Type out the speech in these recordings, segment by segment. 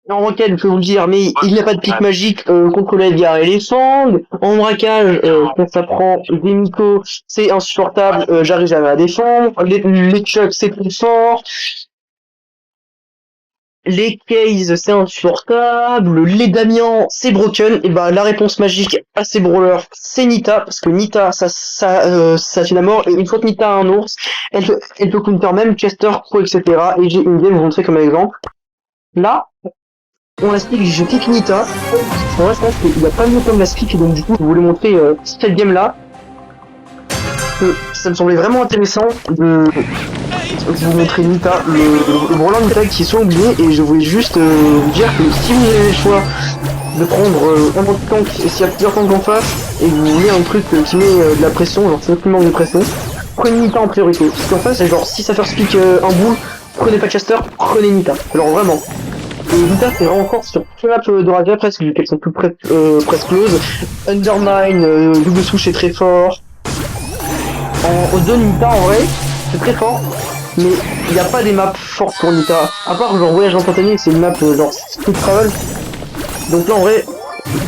En roquette, je peux vous le dire, mais il n'y a pas de pic magique contre l'Edgar et les Fang. En braquage, quand ça prend des Miko, c'est insupportable, j'arrive jamais à défendre. Les Chucks, c'est plus fort. Les Cases, c'est insupportable. Les Damian, c'est broken. Et bah, la réponse magique à ces brawlers, c'est Nita. Parce que Nita, ça tue la mort. Et une fois que Nita a un ours, elle peut counter même Chester, Crow, etc. Et j'ai une game, vous montrer comme exemple. Là, on la speak, je kick Nita. En vrai, je pense qu'il n'y a pas mieux comme la speak. Donc, du coup, je voulais montrer cette game-là. Ça me semblait vraiment intéressant de vous montrer Nita, le brawler Nita qui est souvent oublié, et je voulais juste vous dire que si vous avez le choix de prendre un bon tank, et s'il y a plusieurs tanks en face, et que vous voulez un truc qui met de la pression, genre c'est aucunement de pression, prenez Nita en priorité. Parce qu'en face, c'est genre si ça first pick un bull, prenez pas Chester, prenez Nita. Alors vraiment. Et Nita c'est vraiment encore sur toutes les maps de Raja presque, vu qu'elles sont plus presque close. Undermine, double souche est très fort. En zone Nita en vrai, c'est très fort. Mais il n'y a pas des maps fortes pour Nita. À part genre voyage instantané, c'est une map genre speed travel. Donc là en vrai,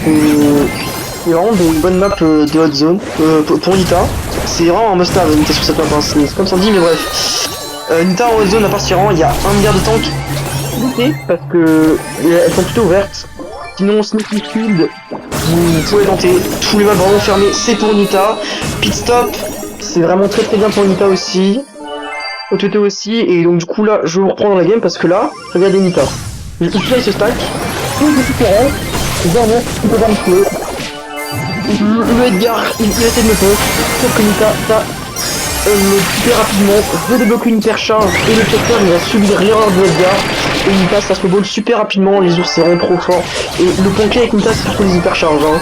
c'est vraiment des bonnes maps de hot zone pour Nita. C'est vraiment un must-have Nita sur cette map, hein. C'est comme ça dit, mais bref. Nita en hot zone, à part Tyran, il y a 1 milliard de tanks. Parce que elles sont plutôt ouvertes. Sinon, Sneaky Field, vous pouvez tenter. Tous les maps vraiment fermés, c'est pour Nita. Pit Stop, c'est vraiment très très bien pour Nita aussi. OTT aussi, et donc du coup là, je vais vous reprendre la game parce que là, regardez Nita. Tout ça il se stack. Tout est différent. Dernier, il peut pas me tuer. Le Edgar, il essaie de me tuer. Sauf que Nita, ça, super rapidement, je débloque une hypercharge et le Chester il va subir l'erreur de Edgar. Et Nita ça se ball super rapidement, les ours c'est vraiment trop fort. Et le point clé avec Nita c'est surtout les hypercharges. Hein.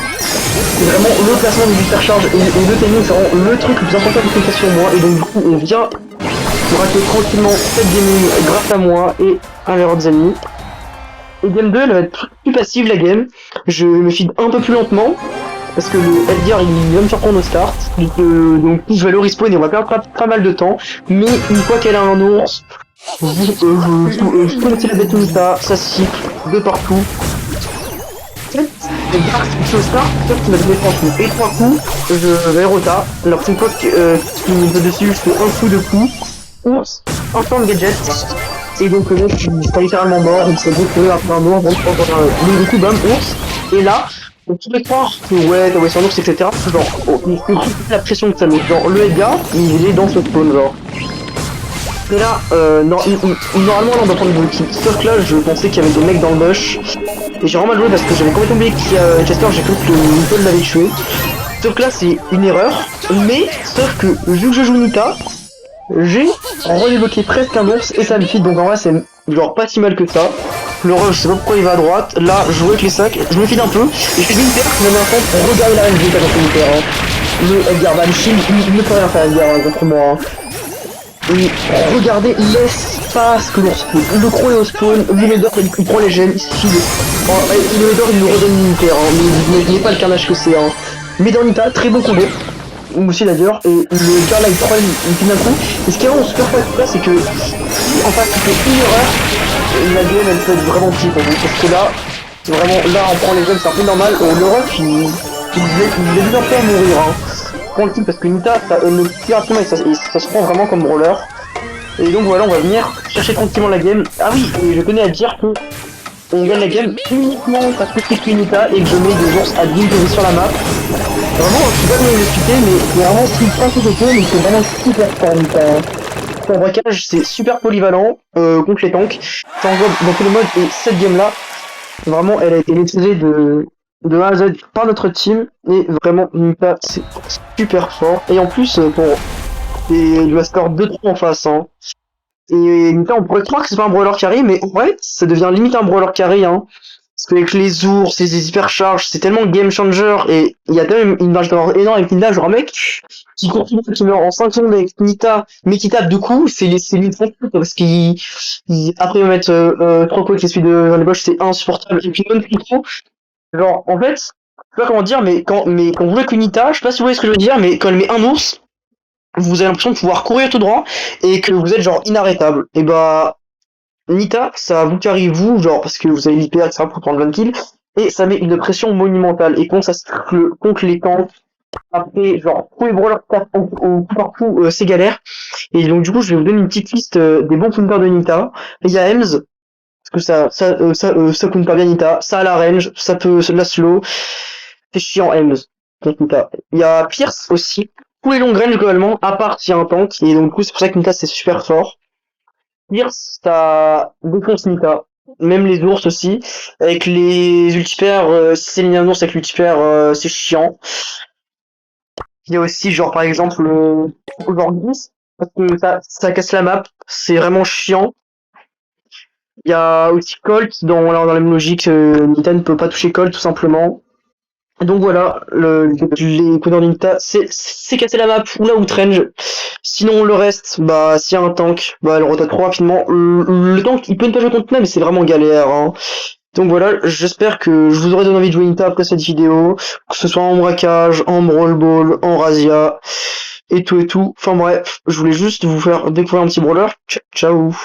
C'est vraiment le placement des hypercharges et le timing c'est vraiment le truc le plus important de la sur moi. Et donc du coup on vient rater tranquillement cette game grâce à moi et à l'erreur des ennemis. Et game 2 elle va être plus passive la game. Je me feed un peu plus lentement. Parce que le Edgar il va me surprendre au start, donc je vais le respawn et on va perdre pas mal de temps, mais une fois qu'elle a un ours, je connaissais la bête Nita, ça siffle de partout. Edgar c'est au start, sauf qu'il m'a donné 3 coups, et 3 coups, je vais rota, la prochaine fois qu'il me fait dessus, je fais un coup de coup, ours, instant de gadget, et donc là je suis pas littéralement mort, il s'est gonflé après un mort, du coup bam, ours, et là, on pourrait croire que ouais, t'as ouais sur l'ours, etc. Genre, la pression que ça met. Genre, le Edgar, il est dans ce spawn, genre. Et là, normalement, là, on doit prendre une ulti. Sauf que là, je pensais qu'il y avait des mecs dans le bush. Et j'ai vraiment mal joué parce que j'avais complètement oublié qu'il y a Chester, j'ai cru que Nicole l'avait tué. Sauf que là, c'est une erreur. Mais, sauf que, vu que je joue Nita, j'ai redébloqué presque un ours et ça me feed. Donc en vrai, c'est genre pas si mal que ça. Le rush, je sais pas pourquoi il va à droite. Là, je joue avec les sacs, je me file un peu. Et je fais une paire, je me mets un temps pour regarder la RNG quand je fais une paire. Le Edgar Van Shield, il ne peut rien faire Edgar contre moi. Hein. Et regardez l'espace que l'on spawn. Le croc est au spawn, Lumedor il prend les gemmes, il se file. Lumedor il nous redonne une paire, hein. Mais vous n'imaginez pas le carnage que c'est. Hein. Mais dans Nita, très bon combo. Aussi d'ailleurs, et le gars là il prend une file d'un coup. Et ce qui est vraiment super fort c'est que si en face il fait une erreur, la game elle peut être vraiment petite pour vous, parce que là, vraiment, là on prend les gemmes, c'est un peu normal, le rush il est bien fait à mourir, hein. Prends le kill parce que Nita, le plus rapidement, ça se prend vraiment comme brawler. Et donc voilà, on va venir chercher tranquillement la game. Ah oui, et je tenais à dire que on gagne la game uniquement parce que c'est Nita et que je mets des ours à 10 positions sur la map. Vraiment, je suis pas bien expliquer, mais vraiment, si pas tout côté, mais c'est vraiment super fort Nita. En braquage, c'est super polyvalent contre les tanks. Ça envoie dans tous les modes et cette game là, vraiment elle a été maîtrisée de A à Z par notre team et vraiment Nita c'est super fort. Et en plus bon, il va score 2-3 en face. Hein. Et Nita on pourrait croire que c'est pas un brawler carry, mais en vrai ça devient limite un brawler carry. Hein. Parce qu'avec les ours, les hypercharges, c'est tellement game changer et il y a tellement une marge d'erreur énorme avec Nita, genre un mec qui continue, qui meurt en 5 secondes avec Nita, mais qui tape 2 coups, c'est lui parce qu'il après il va mettre 3 coups avec celui de les Bosch, c'est insupportable. Et puis même plus trop, genre en fait, je sais pas comment dire, mais quand vous jouez avec une Nita, je sais pas si vous voyez ce que je veux dire, mais quand elle met un ours, vous avez l'impression de pouvoir courir tout droit et que vous êtes genre inarrêtable. Et bah Nita, ça vous carry vous, genre parce que vous avez l'hyper, etc. pour prendre 20 kills, et ça met une pression monumentale. Et quand ça se contre les tanks, après, genre, tous les brawlers qui tapent au coup par coup, c'est galère. Et donc, du coup, je vais vous donner une petite liste des bons counters de Nita. Il y a Ems, parce que ça counter bien Nita. Ça a la range, ça peut la slow. C'est chiant, Ems, contre Nita. Il y a Pierce aussi. Tous les longs range globalement, à part s'il y a un tank. Et donc, du coup, c'est pour ça que Nita c'est super fort. Pierce, ça défonce Nita. Même les ours aussi. Avec les ultipères, si c'est un ours avec l'ultipère, c'est chiant. Il y a aussi, genre, par exemple, genre 10, parce que ça casse la map, c'est vraiment chiant. Il y a aussi Colt, dans la même logique, Nita ne peut pas toucher Colt, tout simplement. Donc voilà, les couleurs de Nita, c'est casser la map ou la outrange. Sinon, le reste, bah, s'il y a un tank, bah, elle rotate trop rapidement. Le tank, il peut ne pas jouer contre même, mais c'est vraiment galère, hein. Donc voilà, j'espère que je vous aurai donné envie de jouer Nita après cette vidéo, que ce soit en braquage, en brawl ball, en razzia, et tout et tout. Enfin bref, je voulais juste vous faire découvrir un petit brawler. Ciao.